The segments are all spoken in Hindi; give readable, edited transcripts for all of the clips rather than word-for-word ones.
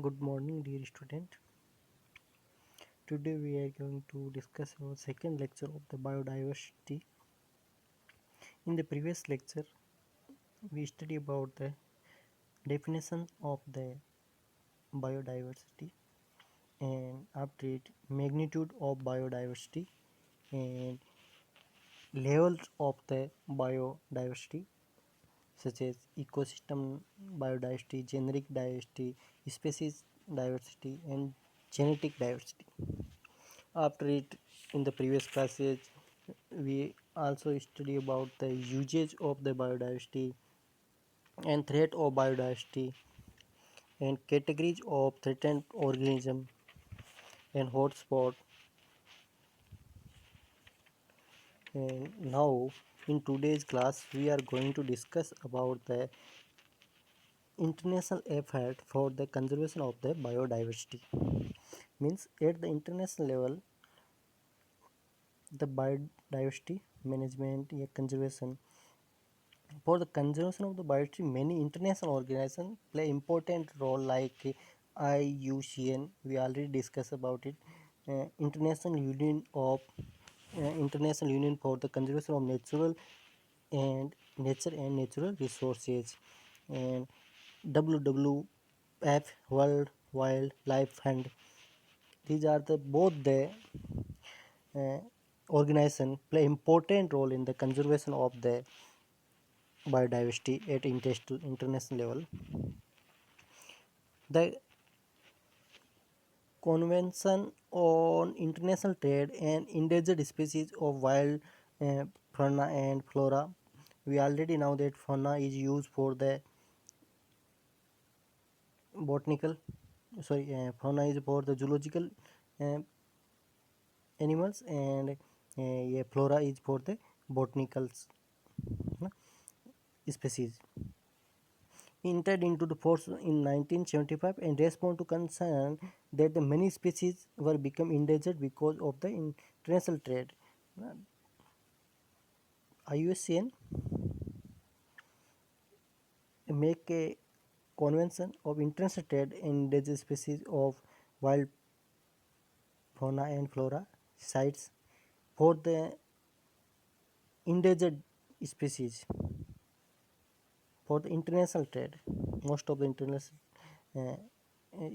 Good morning, dear student. Today we are going to discuss our second lecture of the biodiversity. In the previous lecture, we studied about the definition of the biodiversity and after it magnitude of biodiversity and levels of the biodiversity such as ecosystem biodiversity, generic diversity, species diversity and genetic diversity. After it, in the previous classes, we also study about the usage of the biodiversity and threat of biodiversity and categories of threatened organism and hotspot. And now, in today's class, we are going to discuss about the international effort for the conservation of the biodiversity. Means at the international level, the biodiversity management and conservation. For the conservation of the biodiversity, many international organizations play important role like IUCN. We already discussed about it. International Union for the Conservation of Nature and Natural Resources, and WWF World Wildlife Fund. These are the both the uh, organization play important role in the conservation of the biodiversity at international level. The Convention on International Trade and Endangered Species of Wild Fauna and Flora. We already know that fauna is used for the botanical, fauna is for the zoological uh, animals, and yeah, flora is for the botanical uh, species. Entered into the force in 1975 and respond to concern that the many species were become endangered because of the international trade. IUCN make a convention of international trade in endangered species of wild fauna and flora sites for the endangered species for the international trade. Most of the international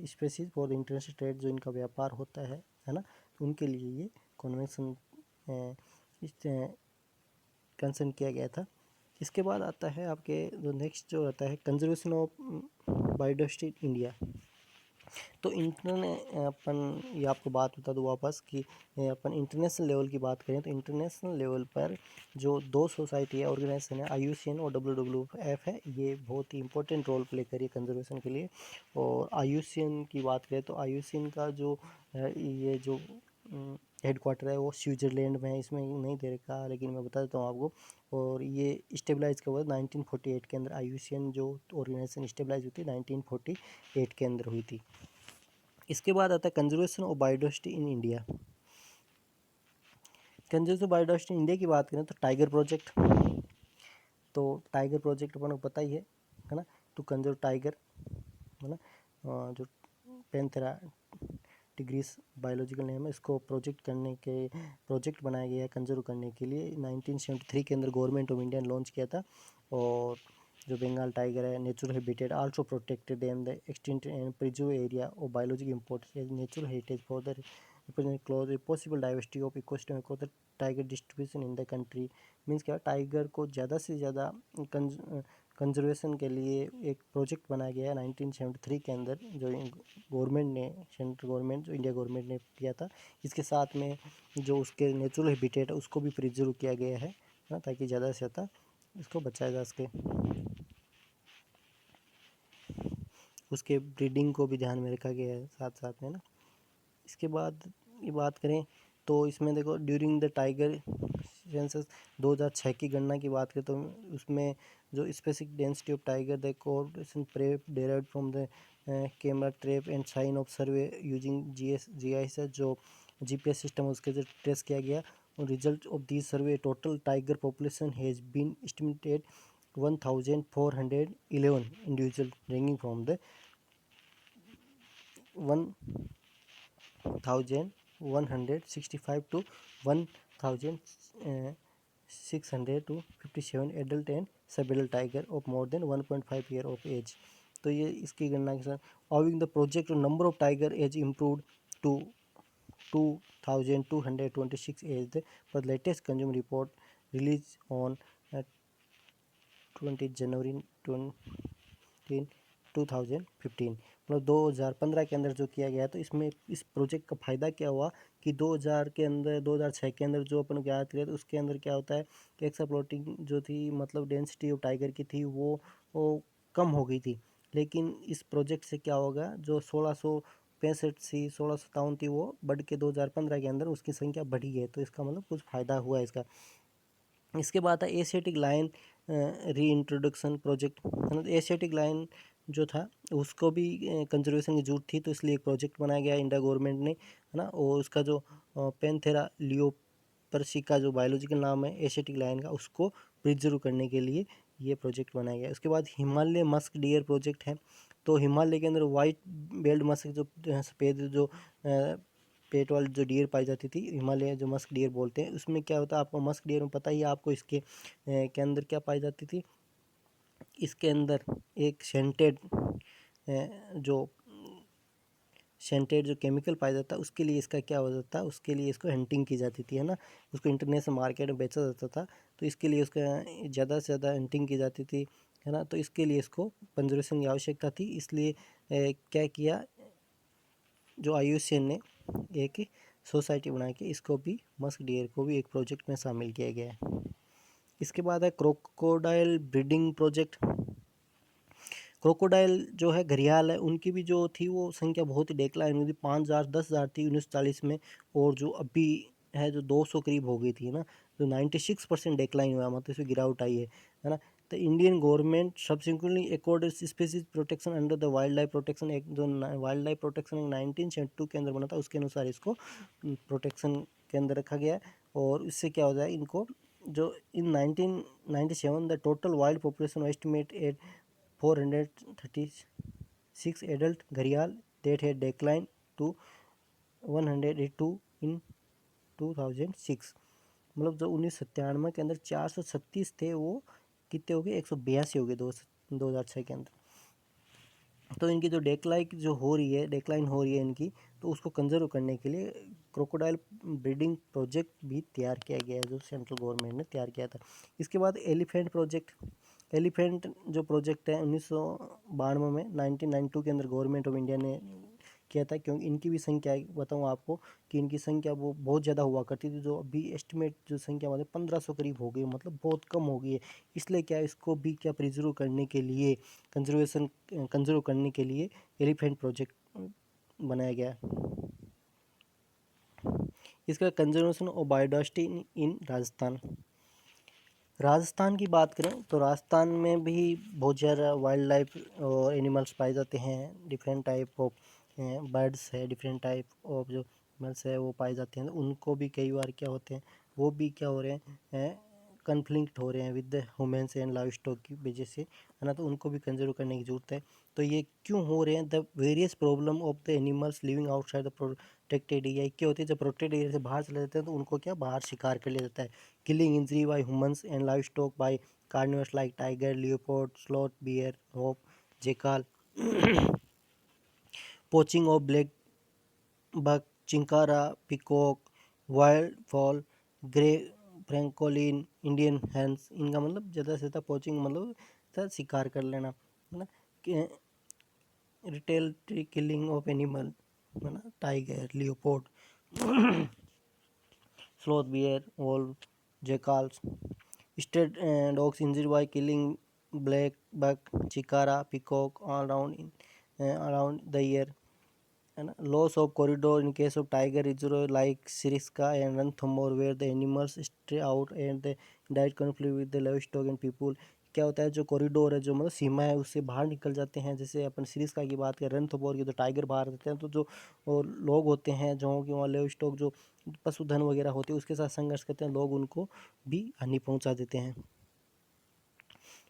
species for international trade जो इनका व्यापार होता है ना, उनके लिए ये कन्वेंशन कंसर्न किया गया था। इसके बाद आता है आपके जो नेक्स्ट जो आता है कंजर्वेशन ऑफ बायोडाइवर्सिटी इंडिया। तो अपन ये आपको बात बता दूँ वापस कि अपन इंटरनेशनल लेवल की बात करें तो इंटरनेशनल लेवल पर जो दो सोसाइटी है ऑर्गेनाइजेशन है IUCN और WWF है, ये बहुत ही इंपॉर्टेंट रोल प्ले करिए कंजर्वेशन के लिए। और IUCN की बात करें तो IUCN का जो ये जो हेडक्वार्टर है वो स्विट्ज़रलैंड में है, इसमें नहीं दे रखा लेकिन मैं बता देता हूँ आपको। और ये स्टेबलाइज कब हुआ 1948 के अंदर। IUCN जो ऑर्गेनाइजेशन स्टेबलाइज हुई थी 1948 के अंदर हुई थी। इसके बाद आता है conservation of biodiversity in India. Conservation of biodiversity India की बात करें तो टाइगर प्रोजेक्ट, तो टाइगर प्रोजेक्ट अपन को पता ही है ना। टू कंजर्व टाइगर है ना, जो पैंथेरा टिग्रिस बायोलॉजिकल नेम है, इसको प्रोजेक्ट बनाया गया है कंजर्व करने के लिए। 1973 के अंदर गवर्नमेंट ऑफ इंडिया ने लॉन्च किया था। और जो बंगाल टाइगर है natural habitat also protected in the extent and preserve area of biological importance as natural heritage for the represent close possible diversity of ecosystem across the tiger distribution in the country. Means क्या, टाइगर को ज़्यादा से ज़्यादा कंजर्वेशन के लिए एक प्रोजेक्ट बनाया गया है 1973 के अंदर, जो गवर्नमेंट ने, सेंट्रल गवर्नमेंट जो इंडिया गवर्नमेंट ने किया था। इसके साथ में जो उसके नेचुरल हैबिटेट है उसको भी प्रिजर्व किया गया है ना, ताकि ज़्यादा से ज़्यादा इसको बचाया जा सके। उसके ब्रीडिंग को भी ध्यान में रखा गया है साथ साथ में ना। इसके बाद ये बात करें तो इसमें देखो ड्यूरिंग द टाइगर सेंसस 2006 की गणना की बात करें तो उसमें जो specific density of tiger the coordination prep derived from the camera trap and sign of survey using GIS जो GPS सिस्टम उसके जो ट्रेस किया गया। और result of this survey total tiger population has been estimated 1411 individual ranging from the 1165 to 1600 to 57 adult and sub-adult tiger of more than 1.5 year of age। तो ये इसकी गणना के साथ owing the project number of tiger as improved to 2226 as per latest consumer report release on 20 January 2015। मतलब 2015 के अंदर जो किया गया तो इसमें इस प्रोजेक्ट का फ़ायदा क्या हुआ कि 2000 के अंदर 2006 के अंदर जो अपन ज्ञात किया तो उसके अंदर क्या होता है कि एक्सप्लोटिंग जो थी मतलब डेंसिटी ऑफ टाइगर की थी वो कम हो गई थी। लेकिन इस प्रोजेक्ट से क्या होगा जो 1665 थी 1657 थी वो बढ़ के 2015 के अंदर उसकी संख्या बढ़ी है। तो इसका मतलब कुछ फ़ायदा हुआ है इसका। इसके बाद था एशियाटिक लायन री इंट्रोडक्शन प्रोजेक्ट। मतलब एशियाटिक लायन जो था उसको भी कंजर्वेशन की जरूरत थी तो इसलिए एक प्रोजेक्ट बनाया गया इंडिया गवर्नमेंट ने, है ना। और उसका जो पैंथेरा लियोपर्सिका जो बायोलॉजिकल नाम है एशियाटिक लायन का उसको प्रिजर्व करने के लिए ये प्रोजेक्ट बनाया गया। उसके बाद हिमालय मस्क डियर प्रोजेक्ट है। तो हिमालय के अंदर वाइट बेल्ट मस्क जो सफ़ेद जो पेट वाली जो डियर पाई जाती थी हिमालय जो मस्क डियर बोलते हैं उसमें क्या होता है आपको मस्क डियर में पता ही है आपको इसके के अंदर क्या पाई जाती थी। इसके अंदर एक जो सेंटेड जो केमिकल पाया जाता है उसके लिए इसका क्या हो जाता है उसके लिए इसको हंटिंग की जाती थी, है ना। उसको इंटरनेशनल मार्केट में बेचा जाता था तो इसके लिए उसका ज़्यादा से ज़्यादा हंटिंग की जाती थी, है ना। तो इसके लिए इसको कंजर्वेशन की आवश्यकता थी इसलिए क्या किया जो IUCN ने एक सोसाइटी बना के इसको भी मस्क डियर को भी एक प्रोजेक्ट में शामिल किया गया है। इसके बाद है क्रोकोडाइल ब्रीडिंग प्रोजेक्ट। क्रोकोडाइल जो है घड़ियाल है उनकी भी जो थी वो संख्या बहुत ही डिक्लाइन हुई थी 5000 10,000 थी 1940 में और जो अभी है जो 200 करीब हो गई थी ना। जो 96% डिक्लाइन हुआ मतलब इसमें गिरावट आई है ना। तो Indian government subsequently accorded species protection under the wild life protection act जो वाइल्ड लाइफ प्रोटेक्शन एक्ट 1972 के अंदर बना था उसके अनुसार इसको प्रोटेक्शन के अंदर रखा गया। और इससे क्या हो जाए इनको जो in 1997 the total wild population estimate at 436 adult घड़ियाल that had declined to 182 in 2006। मतलब जो 1997 के अंदर 436 थे वो कितने हो गए 182 हो गए 2006 के अंदर। तो इनकी जो डेक्लाइन हो रही है इनकी तो उसको कंजर्व करने के लिए क्रोकोडाइल ब्रीडिंग प्रोजेक्ट भी तैयार किया गया है जो सेंट्रल गवर्नमेंट ने तैयार किया था। इसके बाद एलिफेंट प्रोजेक्ट। एलिफेंट जो प्रोजेक्ट है 1992 में 1992 के अंदर गवर्नमेंट ऑफ इंडिया ने किया था क्योंकि इनकी भी संख्या बताऊँ आपको कि इनकी संख्या वो बहुत ज़्यादा हुआ करती थी जो अभी एस्टिमेट जो संख्या मतलब 1500 करीब हो गई मतलब बहुत कम हो गई है। इसलिए क्या इसको भी क्या प्रिजर्व करने के लिए कंजर्व करने के लिए एलिफेंट प्रोजेक्ट बनाया गया। इसका कंजर्वेशन ऑफ बायोडाइवर्सिटी इन राजस्थान की बात करें तो राजस्थान में भी बहुत ज़्यादा वाइल्ड लाइफ और एनिमल्स पाए जाते हैं। डिफरेंट टाइप ऑफ बर्ड्स है डिफरेंट टाइप ऑफ जो एनिमल्स है वो पाए जाते हैं। उनको भी कई बार क्या होते हैं वो भी क्या हो रहे हैं कन्फ्लिक्ट हो रहे हैं with the humans and live stock की वजह से, है ना। तो उनको भी कंजर्व करने की ज़रूरत है। तो ये क्यों हो रहे हैं the various problem of the animals living outside the protected area. क्या होती है जब प्रोटेक्टेड एरिया से बाहर चले जाते हैं तो उनको क्या बाहर शिकार कर लिया जाता है। Killing injury by humans and livestock by carnivorous like tiger leopard sloth bear hope jackal poaching of black buck chinkara peacock wild fowl grey francolin Indian hens. इनका मतलब ज़्यादा से ज़्यादा पोचिंग मतलब शिकार कर लेना, है ना। रिटेल किलिंग ऑफ एनिमल, है ना। Tiger leopard sloth bear wolf jackals stray dogs injured by killing black buck chinkara peacock around the year, है ना। Loss of corridor in case of tiger reserve like Sariska and Ranthambore where the animals stray out and the direct conflict with the livestock and people. क्या होता है जो कॉरिडोर है जो मतलब सीमा है उससे बाहर निकल जाते हैं। जैसे अपन सिरिस्का की बात करें रणथंभौर की तो टाइगर बाहर रहते हैं तो जो और लोग होते हैं जो कि वहाँ लाइवस्टॉक जो पशुधन वगैरह होते हैं उसके साथ संघर्ष करते हैं लोग उनको भी हानि पहुँचा देते हैं।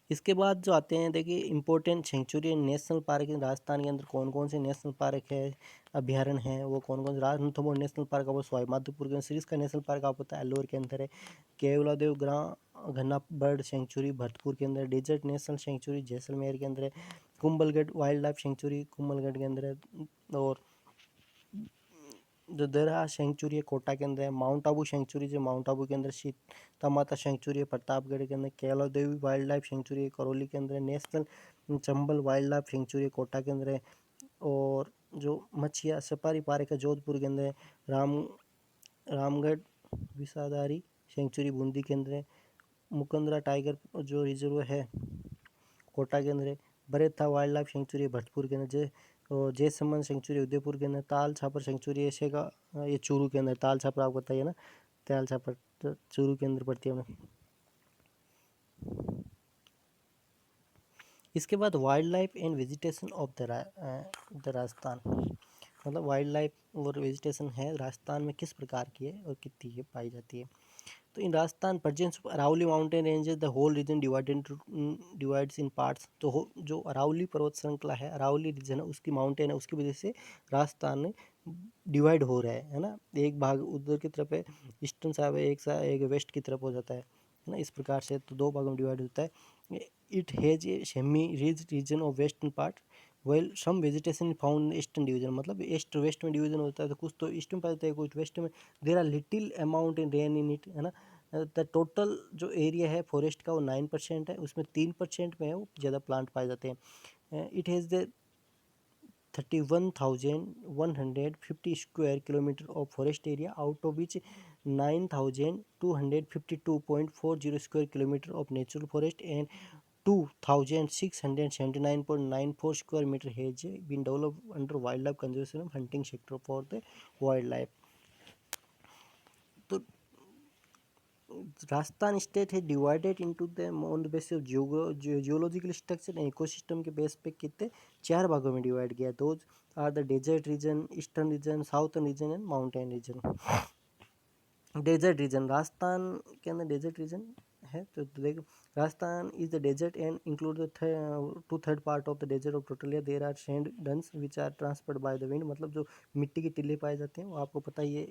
इसके बाद जो आते हैं देखिए important century national park Rajasthan के अंदर कौन कौन से नेशनल पार्क है, अभ्यारण्य है, वो कौन कौन से रणथंभौर नेशनल पार्क आपको सवाई माधोपुर के, सरिस्का नेशनल पार्क आपको पता है अलवर के अंदर है, केवलादेव घना बर्ड सेंचुरी भरतपुर के अंदर, डेजर्ट नेशनल सेंचुरी जैसलमेर के अंदर है, Kumbhalgarh wild life sanctuary Kumbhalgarh के अंदर है, और जो दरहा सेंचुरी है कोटा के अंदर है, माउंट आबू सेंचुरी जो माउंट आबू के अंदर, सीता माता सेंचुरी है प्रतापगढ़ के अंदर, Kaila Devi wildlife sanctuary है करौली के अंदर है, national Chambal wildlife sanctuary Kota के अंदर है, और जो मछिया सफारी पार्क है जोधपुर के अंदर है, रामगढ़ विसाधारी सेंचुरी बूंदी के अंदर है, मुकंदरा टाइगर जो रिजर्व है कोटा के अंदर है, बरेथा वाइल्ड लाइफ सेंचुरी भरतपुर के अंदर, जयसमंद सेंचुरी उदयपुर के अंदर, ताल छापर सेंचुरी ऐसे का ये चूरू के अंदर, ताल छापर आपको बताइए ना, ताल छापर तो चूरू के अंदर पड़ती है हमें। इसके बाद wild life and vegetation of the Rajasthan, मतलब वाइल्ड लाइफ और वेजिटेशन है राजस्थान में किस प्रकार की है और कितनी है पाई जाती है। तो in Rajasthan presence of Aravalli mountain ranges the whole region divides in parts, तो जो अरावली पर्वत श्रृंखला है, अरावली रीजन है उसकी माउंटेन है, उसकी वजह से राजस्थान में डिवाइड हो रहा है ना, एक भाग उधर की तरफ है ईस्टर्न साइड, एक वेस्ट की तरफ हो जाता है ना, इस प्रकार से तो दो भागों में डिवाइड होता है। It has a semi arid region of western part well some vegetation found eastern division, मतलब ईस्ट वेस्ट में डिवीजन होता है, तो कुछ तो ईस्ट में पाते हैं कुछ वेस्ट में, there are little amount in rain in it, है ना। द टोटल जो एरिया है फॉरेस्ट का वो 9% है, उसमें 3% में है वो ज़्यादा प्लांट पाए जाते हैं। It has the 31,150 square kilometre of forest area, out of which 9,252.40 square kilometre of natural forest and 2,679.94 square meter has been developed under wildlife conservation and hunting sector for the wildlife. तो राजस्थान स्टेट है divided into the on the basis of geological structure and ecosystem के बेस पे कितने 4 भागों में डिवाइड किया, those are the desert region, eastern region, southern region and mountain region. Desert region, Rajasthan के अंदर डेजर्ट रीजन है, तो देखो Rajasthan is the desert and include the 2/3 part of the desert of total there are sand dunes which are transferred by the wind, मतलब जो मिट्टी के टिल्ले पाए जाते हैं वो आपको पता ही है,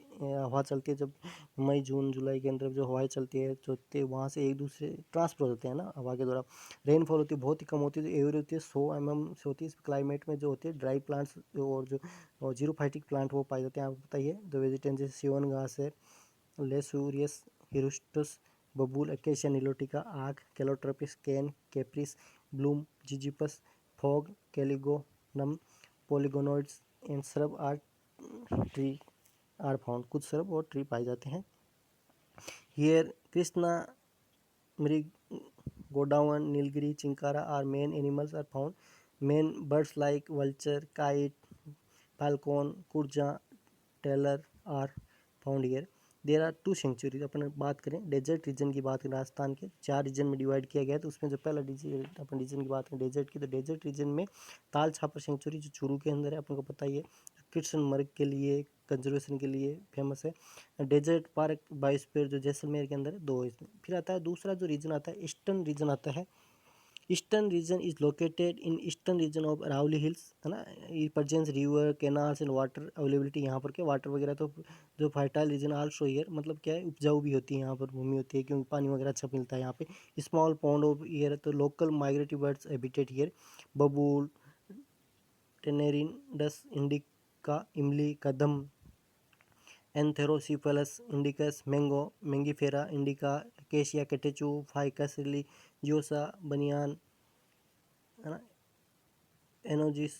हवा चलती है जब मई जून जुलाई के अंदर जो हवाएं चलती है तो वहाँ से एक दूसरे ट्रांसफर होते हैं ना हवा के द्वारा। रेनफॉल होती है बहुत ही कम होती है, जो एवरेज होती है 100 mm से होती है। इस क्लाइमेट में जो होती है ड्राई प्लांट्स और जो जीरोफाइटिक प्लांट वो पाए जाते हैं, आपको पता ही है। जो वेजिटेशन जैसे सिवन घास है, लेसूरियस हिरुस्टस, बबूल, अकेशिया निलोटिका, आक, कैलोट्रोपिस, कैन, कैप्रिस, ब्लूम, ziziphus, phog, calligonum, polygonoides and shrub are tree are found, कुछ श्रब और ट्री पाए जाते हैं। Here krishna, mrig, godawan, Nilgiri, chinkara are main animals are found. Main birds like vulture, kite, falcon, kurja, tailor are found here. There are 2 sanctuaries. अपन बात करें डेजर्ट रीजन की बात करें, राजस्थान के 4 रीजन में डिवाइड किया गया है, तो उसमें जो पहला अपन रीजन की बात करें डेजर्ट की, तो डेजर्ट रीजन में ताल छापर सेंचुरी जो चूरू के अंदर है, अपन को पता ही है, कृष्ण मर्ग के लिए कंजर्वेशन के लिए फेमस है। डेजर्ट पार्क बायोस्फीयर जो जैसलमेर के अंदर है, 2 इसमें। फिर आता है दूसरा जो रीजन आता है ईस्टर्न रीजन आता है। Eastern region is located in eastern region of Aravalli hills, है ना। ये presence river, canals and water availability, यहाँ पर क्या वाटर वगैरह, तो जो फर्टाइल रीजन आल्सो हियर, मतलब क्या है उपजाऊ भी होती है यहाँ पर, भूमि होती है क्योंकि पानी वगैरह अच्छा मिलता है यहाँ पे। स्मॉल पॉन्ड ऑफ ईयर, तो local migratory birds habitat here, babul, tamarindus indica, imli, kadam, anthocephalus indicus, mango, mangifera indica, acacia, catechu, ficus religiosa, banyan, है ना, एनोजिस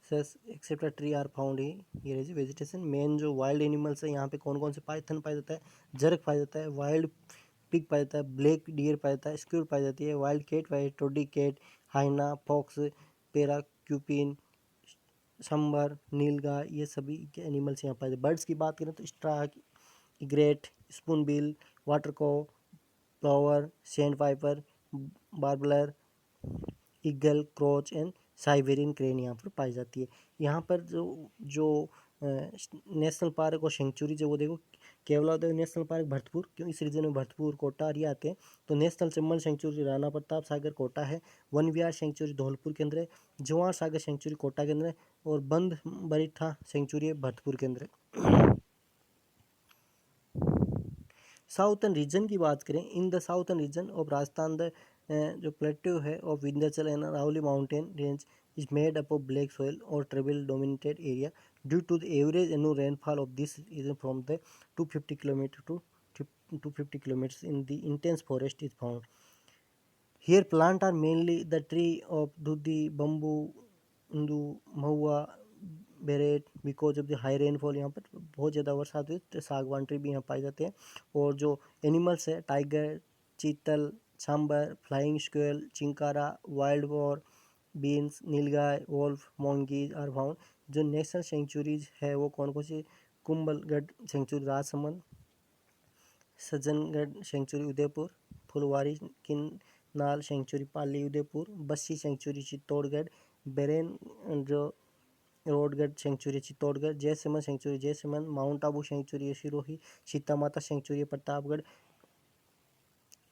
सस etcetera tree are found here is vegetation. Main जो वाइल्ड एनिमल्स है यहाँ पे कौन कौन से, पाइथन पाया जाता है, जर्क पाया जाता है, वाइल्ड पिग पाया जाता है, ब्लैक डियर पाया जाता है, स्क्यूर पाई जाती है, wild cat, wild toddy cat, hyena, fox, porcupine, sambar, nilgai, ये सभी के एनिमल्स यहाँ पाए जाते हैं। बर्ड्स की बात करें तो स्ट्राक, ग्रेट, स्पूनबिल, वाटर को, plover, sandpiper, babbler, eagle, crouch and Siberian crane यहाँ पर पाई जाती है। यहाँ पर जो नेशनल पार्क और सेंचुरी जो वो देखो केवलादेव नेशनल पार्क भरतपुर, क्यों इस रीजन में भरतपुर कोटा एरिया आते हैं। तो नेशनल चंबल सेंचुरी राणा प्रताप सागर कोटा है, वन विहार सेंचुरी धौलपुर के अंदर है, जवाहर सागर सेंचुरी कोटा के अंदर है, और बंद बरीठा सेंचुरी भरतपुर के अंदर है। साउथर्न रीजन की बात करें, in the southern region of Rajasthan the जो प्लेट्यू है of Vindhyachal and Aravalli mountain range is made up of black soil or tribal dominated area due to the average annual rainfall of this region from the 250 km to 250 kilometers in the intense forest is found. Here plant are mainly the tree of dudhi, bamboo, Indu, Mahua, बेरेट, because of the high rainfall. यहाँ पर बहुत ज़्यादा वर्षा होती है तो सागवान ट्री भी यहाँ पाए जाते हैं। और जो एनिमल्स है, tiger, chital, sambar, flying squirrel, chinkara, wild boar, beans, nilgai, wolf, mongoose are found. जो नेशनल सेंचुरीज है वो कौन कौन सी? Kumbhalgarh sanctuary Rajsamand, Sajjangarh sanctuary Udaipur, Phulwari Kinnal sanctuary Pali Udaipur, Bassi sanctuary Chittorgarh, बेरेन जो Rodgarh sanctuary Chittorgarh, Jaisamand sanctuary Jaisamand, mount Abu sanctuary Sirohi, Sita Mata sanctuary Pratapgarh.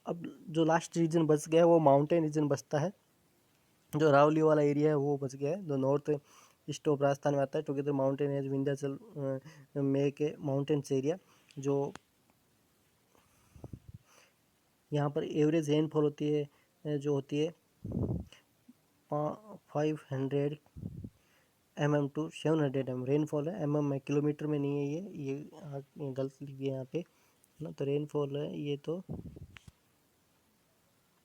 अब जो लास्ट रीजन बच गया है वो माउंटेन रीजन बचता है, जो अरावली वाला एरिया है वो बच गया है, जो नॉर्थ ईस्ट ऑफ राजस्थान में आता है। Together mountain as Vindhyachal make a mountains area. जो यहाँ पर एवरेज रेनफॉल होती है जो होती है 500 mm टू 700 mm रेनफॉल है। mm में, किलोमीटर में नहीं है ये गलत लिख दिया यहाँ पे ना। तो रेनफॉल है ये तो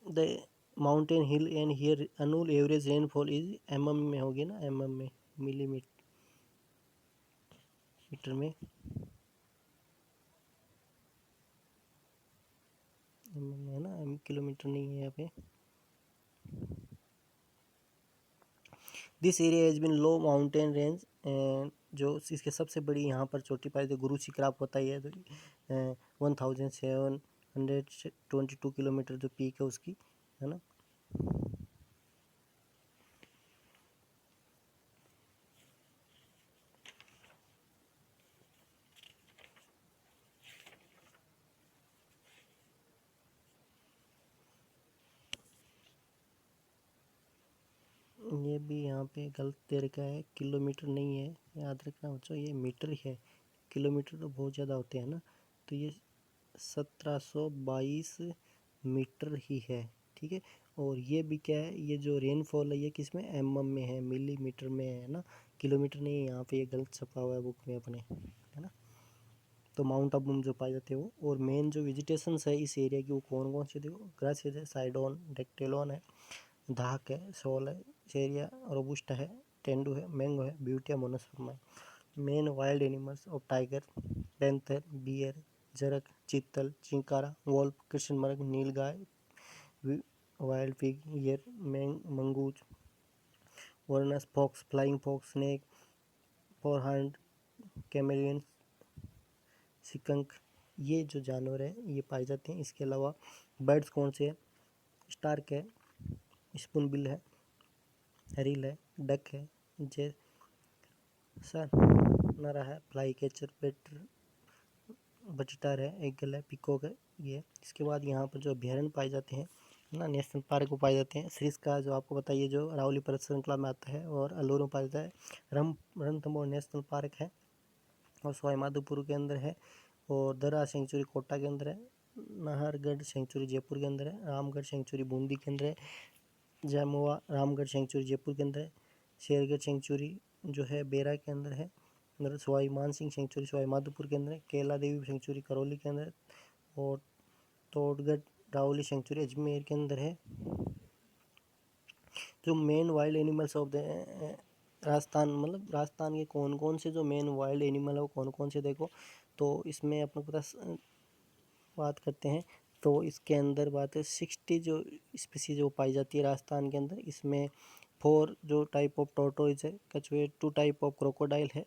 the mountain hill and here annual average rainfall is mm में होगी ना, mm में, मिलीमीटर में, mm है ना, किलोमीटर नहीं है यहाँ पे। This area has been low mountain range, जो इसके सबसे बड़ी यहाँ पर चोटी पाई, तो गुरु शिखर आपको पता ही है, तो 1722 किलोमीटर जो पीक है उसकी, है ना। ये भी यहाँ पे गलत दे रखा है, किलोमीटर नहीं है, याद रखना बच्चों, ये मीटर ही है। किलोमीटर तो बहुत ज़्यादा होते हैं ना, तो ये 1722 मीटर ही है, ठीक है। और ये भी क्या है, ये जो रेनफॉल है ये किस में, mm में है, मिलीमीटर में है ना, किलोमीटर नहीं है। यहाँ पे ये गलत छपा हुआ है बुक में अपने, है ना। तो माउंट आबू में जो पाए जाते हैं वो, और मेन जो वेजिटेशंस है इस एरिया की वो कौन कौन सी, देखो, ग्रासेस है, साइडोन, डेक्टेलोन है, धाक है, शॉल है, चेरिया, रोबुस्टा है, टेंडू है, मैंगो है, ब्यूटिया मोनोस्पर्मा है। Main wild animals of tiger, panther, bear, jarakh, chital, chinkara, wolf, krishnamrig, nilgai, wild pig, ear, mongoose, varanus, fox, flying fox, snake, four horned chameleon, skink, ये जो जानवर है ये पाए जाते हैं। इसके अलावा बर्ड्स कौन से हैं, स्टार्क है, स्पूनबिल है, हरिल है, डक है, जे सर नरा है, फ्लाई कैचर, बेटर, बचटार है, एगल है, पिकॉक है, ये। इसके बाद यहाँ पर जो अभ्यारण्य पाए जाते हैं ना, नेशनल पार्क को पाए जाते हैं। सरिस्का जो आपको बताइए जो अरावली पर्वत श्रृंखला में आता है, और अलूर में पाया जाता है। रणथंभौर नेशनल पार्क है और सवाई माधोपुर के अंदर है, और दरा सेंचुरी कोटा के अंदर है, नाहरगढ़ सेंचुरी जयपुर के अंदर है, रामगढ़ सेंचुरी बूंदी के अंदर है, जैमुआ रामगढ़ सेंचुरी जयपुर के अंदर है, शेरगढ़ सेंचुरी जो है बेरा के अंदर है, सवाई मानसिंह सेंचुरी सवाई माधोपुर के अंदर है, केला देवी सेंचुरी करौली के अंदर है, और तोड़गढ़ रावली सेंचुरी अजमेर के अंदर है। जो main wild animals of the Rajasthan, मतलब राजस्थान के कौन कौन से जो मेन वाइल्ड एनिमल है वो कौन कौन से, देखो तो इसमें अपने पता बात करते हैं। तो इसके अंदर बात है 60 जो स्पीसीज जो पाई जाती है राजस्थान के अंदर। इसमें 4 जो टाइप ऑफ टोर्टोइज है, कछुए, 2 टाइप ऑफ क्रोकोडाइल है,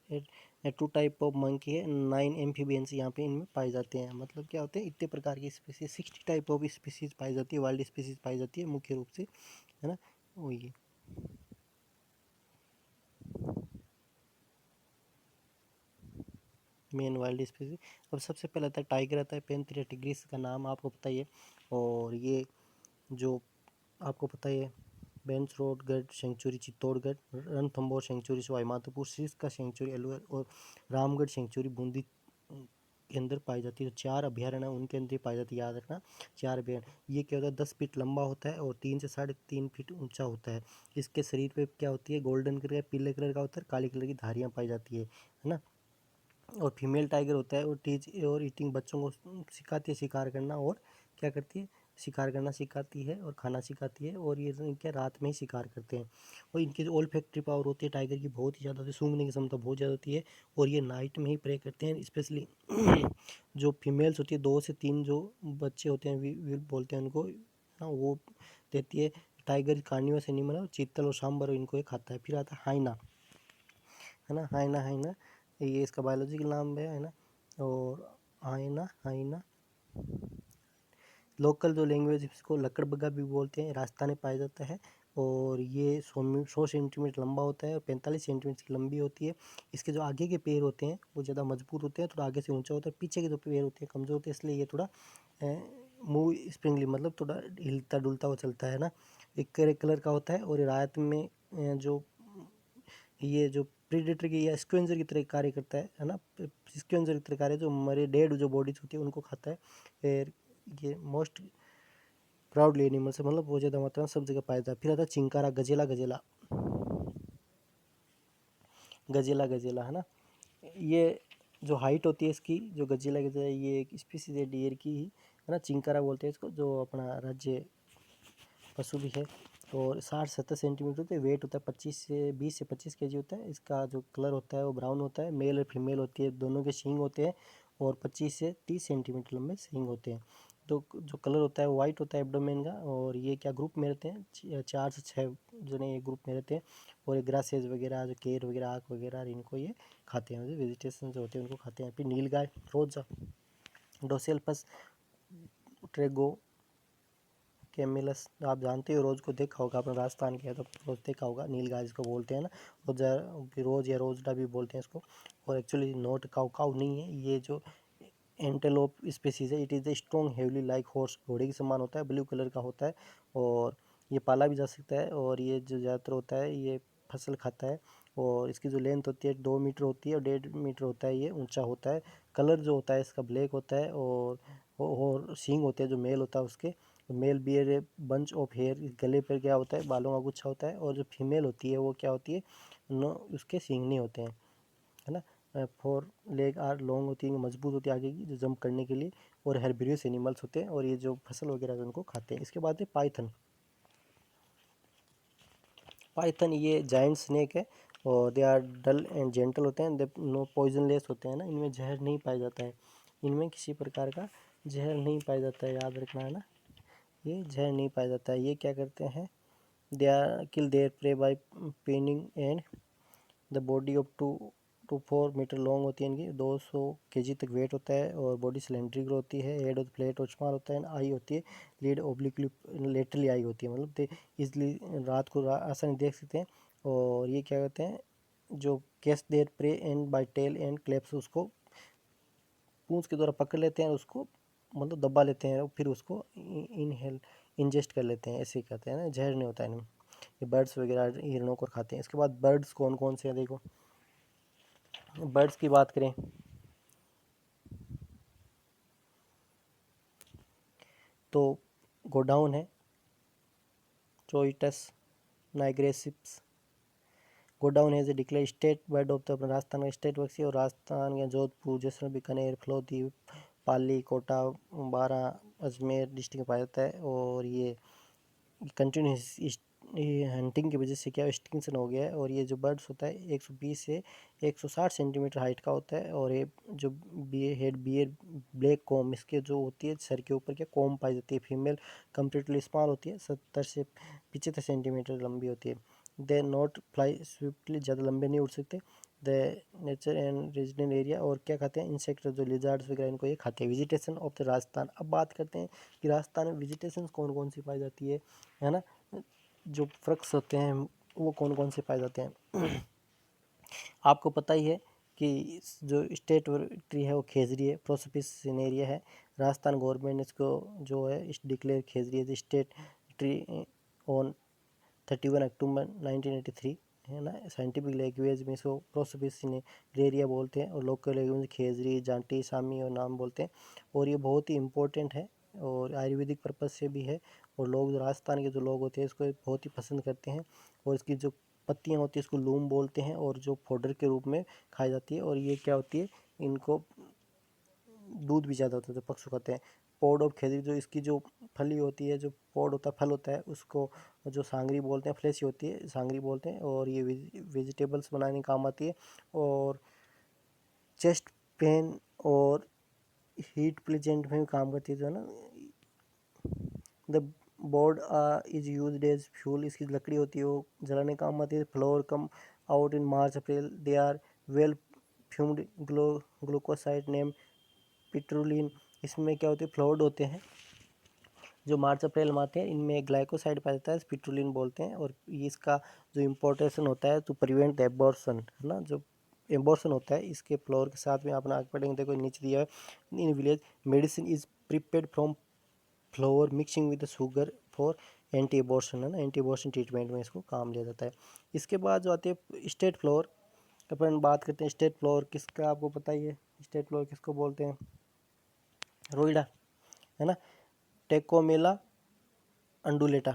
2 टाइप ऑफ मंकी है, 9 एम्फीबियंस यहाँ पे इनमें पाए जाते हैं। मतलब क्या होते हैं, इतने प्रकार की स्पीसीज, 60 टाइप ऑफ स्पीसीज पाई जाती है, वाइल्ड स्पीसीज पाई जाती है मुख्य रूप से, है ना, वही। Main wild species. अब सबसे पहले आता है टाइगर, आता है पैंथेरा टिग्रिस का नाम आपको पता ही है। और ये जो आपको पता ही है बेंसरोडगढ़ सेंचुरी चित्तौड़गढ़, रणथंभौर सेंचुरी सवाई माधोपुर, शीश का सेंचुरी अलवर और रामगढ़ सेंचुरी बूंदी के अंदर पाई जाती है। तो 4 अभयारण्य उनके अंदर पाई जाती है, याद रखना 4 अभयारण्य। ये क्या होता है 10 फीट लंबा होता है और 3 से 3.5 फीट ऊंचा होता है। इसके शरीर पे क्या होती है गोल्डन कलर का, पीले कलर का होता है, काली कलर की धारियाँ पाई जाती है ना। और फीमेल टाइगर होता है और टीच और ईटिंग बच्चों को सिखाती है शिकार करना, और क्या करती है शिकार करना सिखाती है और खाना सिखाती है। और ये क्या रात में ही शिकार करते हैं। और इनकी जो ओल्फैक्टरी पावर होती है टाइगर की बहुत ही ज़्यादा होती है, सूंघने की क्षमता बहुत ज़्यादा होती है। और ये नाइट में ही प्रे करते हैं स्पेशली जो फीमेल्स होती है 2 से 3 जो बच्चे होते हैं वी बोलते हैं उनको ना, वो देती है। टाइगर कार्निवरस एनिमल है, चीतल और सांबर इनको ये खाता है। फिर आता है हाइना, है ना, हाइना हाइना ये इसका बायोलॉजिकल नाम है ना। और हाइना हाइना लोकल जो लैंग्वेज इसको लकड़बग्गा भी बोलते हैं, राजस्थान में पाया जाता है। और ये 100 सेंटीमीटर लंबा होता है और 45 सेंटीमीटर की लंबी होती है। इसके जो आगे के पैर होते हैं वो ज़्यादा मजबूत होते हैं, थोड़ा आगे से ऊंचा होता है। पीछे के जो पैर होते हैं कमज़ोर होते हैं, इसलिए ये थोड़ा मूव स्प्रिंगली मतलब थोड़ा हिलता डुलता हुआ चलता है ना। एक कलर का होता है। और ये रात में जो ये जो प्रीडेटर की या स्क्वेंजर की तरह कार्य करता है ना, स्क्वेंजर की तरह कार्य, जो मरे डेड जो बॉडीज होती है उनको खाता है। फिर ये मोस्ट प्राउडली एनिमल से मतलब बहुत ज़्यादा मात्रा में सब जगह पाया जाता है। फिर आता है चिंकारा, गजेला गजेला गजेला गजेला, है ना। ये जो हाइट होती है इसकी, जो गजेला गजेला ये एक स्पीसीज है डियर की ही, है ना। चिंकारा बोलते हैं इसको, जो अपना राज्य पशु भी है। और 60-70 सेंटीमीटर होते हैं, वेट होता है 20 से 25 केजी होता है। इसका जो कलर होता है वो ब्राउन होता है। मेल और फीमेल होती है, दोनों के सींग होते हैं और 25 से 30 सेंटीमीटर लंबे सींग होते हैं। तो जो कलर होता है वो वाइट होता है एब्डोमेन का। और ये क्या ग्रुप में रहते हैं 4 से 6 जने ये ग्रुप में रहते हैं। और ये ग्रासेज वगैरह जो केर वगैरह आँख वगैरह इनको ये खाते हैं, वेजिटेशन जो होते हैं उनको खाते हैं। फिर नीलगाय, रोजा, डोसेल्पस, ट्रेगो कैमिलस आप जानते हो, रोज़ को देखा होगा अपना राजस्थान के है तो रोज़ देखा होगा। नीलगाय जिसको बोलते हैं ना, रोजा रोज या रोजडा भी बोलते हैं इसको। और एक्चुअली नोट काउ काउ नहीं है ये, जो एंटेलोप स्पीसीज है। It is the strong heavily like horse, घोड़े के समान होता है, ब्लू कलर का होता है। और ये पाला भी जा सकता है। और ये जो ज़्यादातर होता है ये फसल खाता है। और इसकी जो लेंथ होती है 2 मीटर होती है और 1.5 मीटर होता है, ये ऊंचा होता है। कलर जो होता है इसका ब्लैक होता है। और सींग होते हैं जो मेल होता है उसके, male bear a bunch of hair, गले पर क्या होता है बालों का गुच्छा होता है। और जो फीमेल होती है वो क्या होती है, नो उसके सींग नहीं होते हैं, है ना। 4 लेग आर लॉन्ग होती है, मजबूत होती है आगे की जो जंप करने के लिए। और हेर्बिवरस एनिमल्स होते हैं और ये जो फसल वगैरह उनको खाते हैं। इसके बाद है पाइथन। पाइथन ये जाइंट स्नेक है और they are dull and gentle होते हैं। दे नो पॉइजनलेस होते हैं ना, इनमें जहर नहीं पाया जाता है, इनमें किसी प्रकार का जहर नहीं पाया जाता है, याद रखना है ना। ये जहर नहीं पाया जाता है। ये क्या करते हैं, they are kill their prey by penning and the body of 2 to 4 metre long होती है इनकी, 200 केजी तक वेट होता है। और बॉडी सिलेंड्रिकल होती है, हेड और फ्लैट और स्मॉल होता है। आई होती है लीड ओब्लिकली लेटरली आई होती है, मतलब इसलिए रात को आसानी देख सकते हैं। और ये क्या कहते हैं, जो catch their prey and by tail and clasps, उसको पूंछ के द्वारा पकड़ लेते हैं, उसको मतलब दबा लेते हैं और फिर उसको इनहेल इंजेस्ट कर लेते हैं, ऐसे कहते हैं ना, जहर नहीं होता है इनमें। ये बर्ड्स वगैरह हिरणों को खाते हैं। इसके बाद बर्ड्स कौन कौन से हैं देखो, बर्ड्स की बात करें तो गोडाउन है, choriotis nigriceps. Godawan has a declare state bird of the, अपना राजस्थान का स्टेट पक्षी। और राजस्थान के जोधपुर, जैसलमेर, बीकानेर, फलोदी, पाली, कोटा, बारा, अजमेर डिस्ट्रिक्ट में पाया जाता है। और ये कंटिन्यूस ये हंटिंग की वजह से क्या एक्सटिंक्शन हो गया है। और ये जो बर्ड्स होता है 120 से 160 सेंटीमीटर हाइट का होता है। और ये जो बियर हेड बियर ब्लैक कॉम इसके जो होती है सर के ऊपर क्या कॉम पाई जाती है। फीमेल कंप्लीटली स्मॉल होती है, 70 से 75 सेंटीमीटर लंबी होती है। दे नॉट फ्लाई स्विफ्टली, ज़्यादा लंबे नहीं उड़ सकते। The nature and resident area, और क्या खाते हैं इंसेक्ट जो लिजार्ड्स वगैरह इनको ये खाते हैं। विजिटेशन ऑफ द राजस्थान, अब बात करते हैं कि राजस्थान में विजिटेशन कौन कौन सी पाई जाती है ना। जो वृक्ष होते हैं वो कौन कौन से पाए जाते हैं आपको पता ही है इसकी जो स्टेट ट्री है वो खेजरी है, प्रोसोपिस सिनेरिया है। राजस्थान गवर्नमेंट ने इसको जो है इस डिक्लेयर खेजरी है स्टेट ट्री ऑन 31 अक्टूबर 1983, है ना। साइंटिफिक लैंग्वेज में इसको प्रोसोपिस सिनेरिया बोलते हैं और लोकल लैंग्वेज में खेजरी, जांटी, सामी और नाम बोलते हैं। और ये बहुत ही इम्पोर्टेंट है और आयुर्वेदिक पर्पज़ से भी है। और लोग राजस्थान के जो लोग होते हैं इसको बहुत ही पसंद करते हैं। और इसकी जो पत्तियाँ होती हैं इसको लूम बोलते हैं और जो पाउडर के रूप में खाई जाती है। और ये क्या होती है, इनको दूध भी ज़्यादा होता है तो पक्षी खाते हैं। पौड ऑफ खेजरी, जो इसकी जो फली होती है, जो पौड होता है, फल होता है, उसको जो सांगरी बोलते हैं, फ्लेशी होती है, सांगरी बोलते हैं। और ये वेजिटेबल्स बनाने में काम आती है। और चेस्ट पेन और हीट प्लेजेंट में भी काम करती है, जो है ना। The board is used as fuel, इसकी लकड़ी होती है वो जलाने काम आती है। Flower come out in March April, they are well fumed glucoside name पिट्रोलिन। इसमें क्या होती है, फ्लोर्ड होते हैं जो मार्च अप्रैल में आते हैं। इनमें ग्लाइकोसाइड पाया जाता है, पिट्रोलिन बोलते हैं। और ये इसका जो इम्पोर्टेशन होता है टू प्रिवेंट द एबॉर्शन, है ना। जो एबॉर्शन होता है इसके फ्लोर के साथ में अपना आगे पढ़ेंगे, देखो नीचे दिया है। In village medicine is prepared from floor mixing with sugar for anti abortion, है ना। एंटी एबॉर्शन ट्रीटमेंट में इसको काम लिया जाता है। इसके बाद जो आते हैं स्टेट फ्लोर, अपन बात करते हैं स्टेट फ्लोर किसका, आपको पता ही है स्टेट फ्लोर किसको बोलते हैं, रोइडा, है ना। टेकोमेला undulata.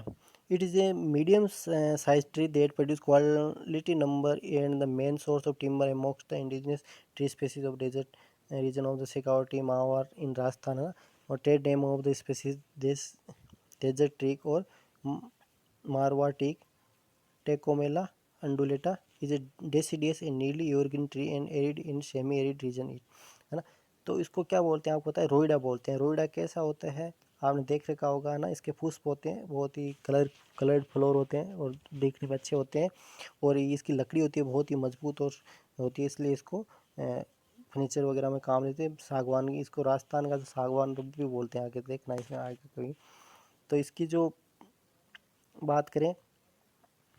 It is a medium sized tree that produces quality number and the main source of timber amongst the indigenous tree species of desert region of the Shekhawati Mawar in Rajasthan, है ना। और trade name of the species this desert teak or Marwa teak, Tecomella undulata, is a deciduous and nearly evergreen tree and arid in semi-arid region, है ना। तो इसको क्या बोलते हैं आपको पता है, रोइडा बोलते हैं। रोइडा कैसा होता है, आपने देख रखा होगा ना। इसके पुष्प होते हैं बहुत ही कलर्ड फ्लोर होते हैं और देखने में अच्छे होते हैं। और इसकी लकड़ी होती है बहुत ही मजबूत और होती है, इसलिए इसको फर्नीचर वगैरह में काम लेते हैं। सागवान, इसको राजस्थान का सागवान भी बोलते हैं, आगे देखना इसमें आगे कभी। तो इसकी जो बात करें,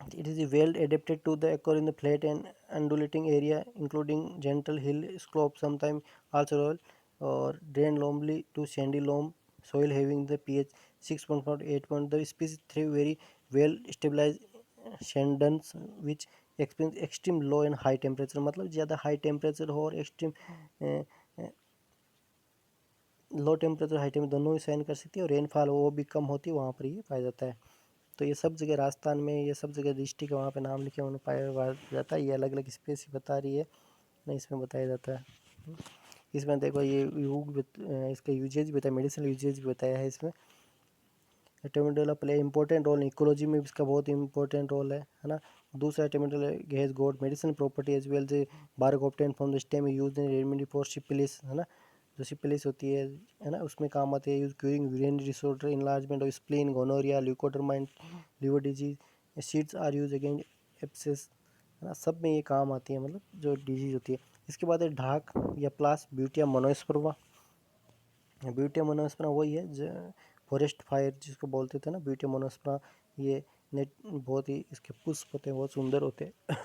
it is well adapted to the occur in the flat and undulating area including gentle hill slopes, sometimes also roll or drain loamly to sandy loam soil having the pH 6.4 8. The species thrive very well stabilized shandons which experience extreme low and high temperature, मतलब ज़्यादा हाई टेम्परेचर हो और extreme low temperature high temperature दोनों ही सहन कर सकती है। और रेनफॉल वो भी कम होती है, वहाँ पर ये पाया जाता है। तो ये सब जगह राजस्थान में, ये सब जगह डिस्ट्रिक्ट है वहाँ पे नाम लिखे उन्हें पाया जाता है। ये अलग अलग स्पेस बता रही है ना, इसमें बताया जाता है। इसमें देखो ये इसका यूजेज भी बताया, मेडिसिनल यूजेज भी बताया है इसमें। Tecomella play important role ecology में, इसका बहुत इंपॉर्टेंट रोल है ना। दूसरा tecomella has got medicinal property as well the bark obtain from the stem used in remedy for syphilis, है ना। जो सिफिलिस होती है ना, उसमें काम आती है। Use curing urinary disorder, enlargement of spleen, gonorrhoea, leucoderma, liver disease. Seeds are use against abscess, है ना। सब में ये काम आती है, मतलब जो डिजीज होती है। इसके बाद है ढाक या प्लास ब्यूटिया मोनोस्पर्मा। ब्यूटिया मोनोस्पर्मा वही है जो फॉरेस्ट फायर जिसको बोलते थे ना, ब्यूटिया मोनोस्पर्मा। ये नेट बहुत ही इसके पुष्प होते हैं, बहुत सुंदर होते हैं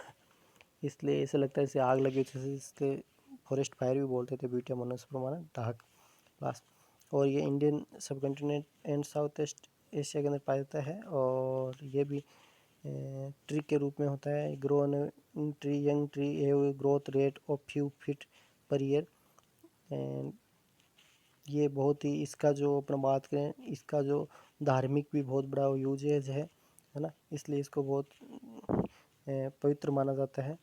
इसलिए ऐसा लगता है जैसे आग लगी, जैसे इसके फॉरेस्ट फायर भी बोलते थे ब्यूटिया मोनोस्पर्मा ना, ढाक प्लास। और ये इंडियन सब continent and south east Asia के अंदर पाया जाता है। और ये भी ट्री के रूप में होता है। Grown tree, young tree have growth rate of few feet per year. And ये बहुत ही, इसका जो अपना बात करें, इसका जो धार्मिक भी बहुत बड़ा यूजेज है ना। इसलिए इसको बहुत पवित्र माना जाता है।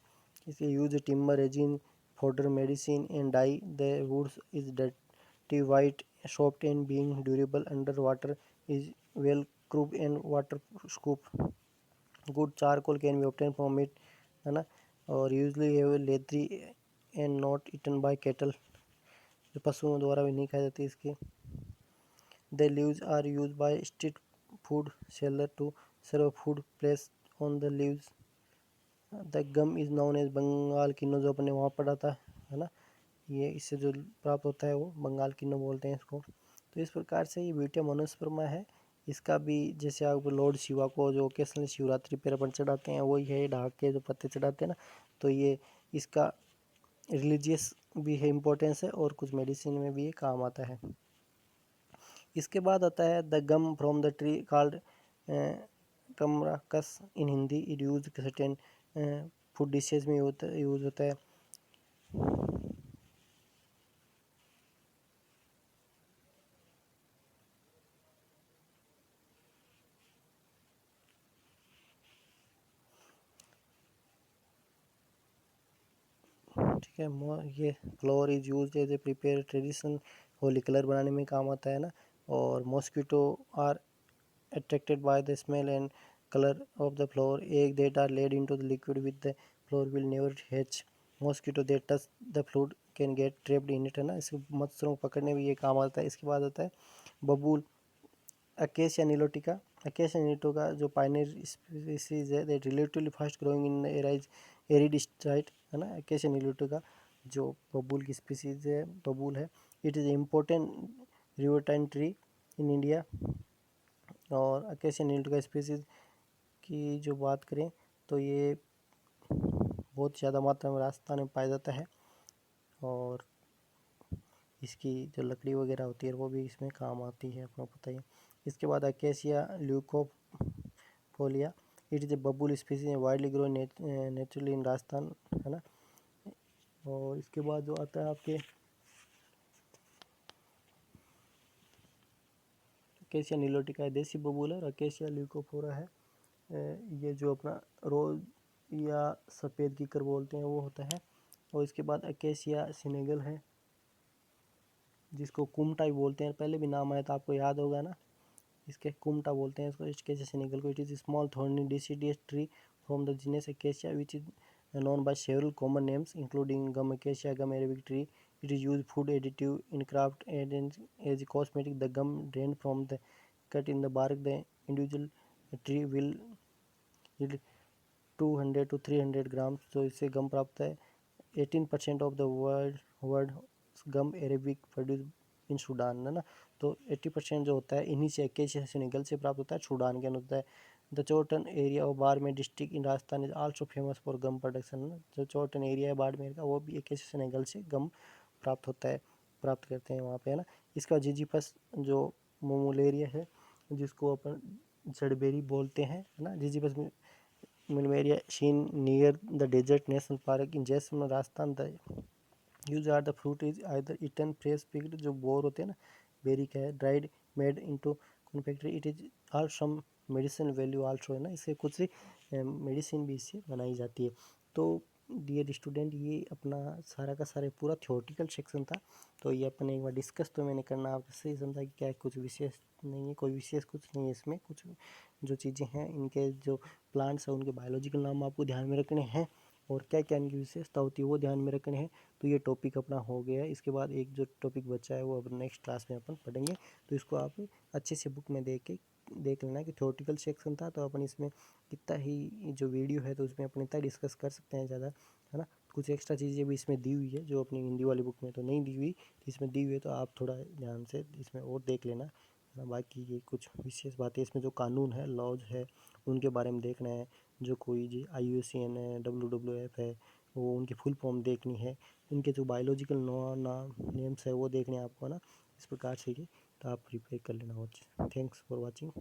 इसलिए use timber resin fodder medicine and dye, the woods is dirty white soft and being durable under water is well curb and water scoop. Good charcoal can be obtain from it, है ना। और usually have leathery and not eaten by cattle, जो पशुओं द्वारा भी नहीं खाई जाती इसकी। The leaves are use by street food seller to serve food place on the leaves. The gum is known as Bengal kino, जो अपने वहाँ पढ़ा था, है ना। ये इससे जो प्राप्त होता है वो बंगाल किन्नो बोलते हैं इसको। तो इस प्रकार से ये ब्यूटिया मोनोस्पर्मा है। इसका भी जैसे आप लॉर्ड शिवा को जो ओकेशनल शिवरात्रि पर अपन चढ़ाते हैं, वही है ढाक के जो पत्ते चढ़ाते हैं ना। तो ये इसका रिलीजियस भी है, इम्पोर्टेंस है, और कुछ मेडिसिन में भी ये काम आता है। इसके बाद आता है the gum from the tree called kamarkas in Hindi. It use certain food dishes में यूज होता है। ठीक है, ये flower is use as a prepare traditional, Holi colour बनाने में काम आता है ना। और mosquito are attracted by the smell and color of the flower. Egg that are laid into the liquid with the flower will never hatch. Mosquito that touch the fluid can get trapped in it, है ना। इसको मच्छरों को पकड़ने में ये काम आता है। इसके बाद आता है बबूल अकेसिया निलोटिका। अकेसिया निलोटिका जो पाइनियर स्पीसीज है, that relatively fast growing in arid site, है ना। अकेसिया निलोटिका जो बबूल की स्पीसीज है, बबूल है। It is important riverine tree in India. और अकेसिया निलोटिका स्पीसीज की जो बात करें तो ये बहुत ज़्यादा मात्रा में राजस्थान में पाया जाता है, और इसकी जो लकड़ी वगैरह होती है वो भी इसमें काम आती है, आपको पता ही है। इसके बाद अकेसिया ल्यूकोफोलिया, इट इज़ ए बबूल species widely grow naturally in Rajasthan, है ना। और इसके बाद जो आता है आपके अकेसिया निलोटिका है, देसी बबूल है। और अकेसिया ल्यूकोफोरा है, ये जो अपना रोज या सफ़ेद कीकर बोलते हैं वो होता है। और इसके बाद अकेसिया सेनेगल है, जिसको कुमटाई बोलते हैं, पहले भी नाम आया था आपको याद होगा ना। इसके कुमटा बोलते हैं इसको, अकेसिया सेनेगल को। It is small thorny deciduous tree from the genus acacia which is known by several common names including gum acacia, gum arabic tree. It is used food additive in craft and as a cosmetic. The gum drained from the cut in the bark, the individual tree will yield 200 to 300 gram, तो इससे गम प्राप्त है। 18% of the world gum arabic produce in Sudan, है ना। तो 80% जो होता है इन्हीं से, अकेसिया सेनेगल से प्राप्त होता है, सूडान के अंदर होता है। The Chohtan area of Barmer district in Rajasthan is also famous for gum production. जो चोटन एरिया है बाड़मेर का, वो भी अकेसिया सेनेगल से गम प्राप्त होता है, प्राप्त करते हैं वहाँ पे, है ना। इसका जिजीपस जो मोमुलेरिया है, जिसको अपन जड़बेरी बोलते हैं, है ना। Ziziphus nummularia seen near the desert national park in Jaisalmer Rajasthan. The use are the fruit is either eaten fresh picked, जो बोर होते हैं ना, बेरी का है, dried made into confectionery. It is all some medicine value also, है ना। इससे कुछ मेडिसिन भी इससे बनाई जाती है। तो डियर स्टूडेंट, ये अपना सारा का सारा पूरा थ्योरेटिकल सेक्शन था। तो ये अपने एक बार डिस्कस तो मैंने करना आपसे ही समझा कि क्या कुछ विशेष नहीं है, कोई विशेष कुछ नहीं है इसमें। कुछ जो चीज़ें हैं, इनके जो प्लांट्स हैं उनके बायोलॉजिकल नाम आपको ध्यान में रखने हैं, और क्या क्या इनकी विशेषता होती है वो ध्यान में रखने हैं। तो ये टॉपिक अपना हो गया है। इसके बाद एक जो टॉपिक बचा है वो अब नेक्स्ट क्लास में अपन पढ़ेंगे। तो इसको आप अच्छे से बुक में देख लेना कि थ्योरेटिकल सेक्शन था, तो अपन इसमें कितना ही जो वीडियो है तो उसमें अपन इतना डिस्कस कर सकते हैं ज़्यादा, है ना। कुछ एक्स्ट्रा चीज़ें भी इसमें दी हुई है जो अपनी हिंदी वाली बुक में तो नहीं दी हुई, तो इसमें दी हुई है, तो आप थोड़ा ध्यान से इसमें और देख लेना, है ना। बाकी ये कुछ विशेष बातें इसमें जो कानून है, लॉज है, उनके बारे में देखना है। जो कोई जी IUCN है, WWF है, वो उनकी फुल फॉर्म देखनी है। उनके जो बायोलॉजिकल नेम्स है वो देखने हैं आपको, है ना। इस प्रकार से ये तो आप प्रिपेयर कर लेना। और थैंक्स फॉर वॉचिंग।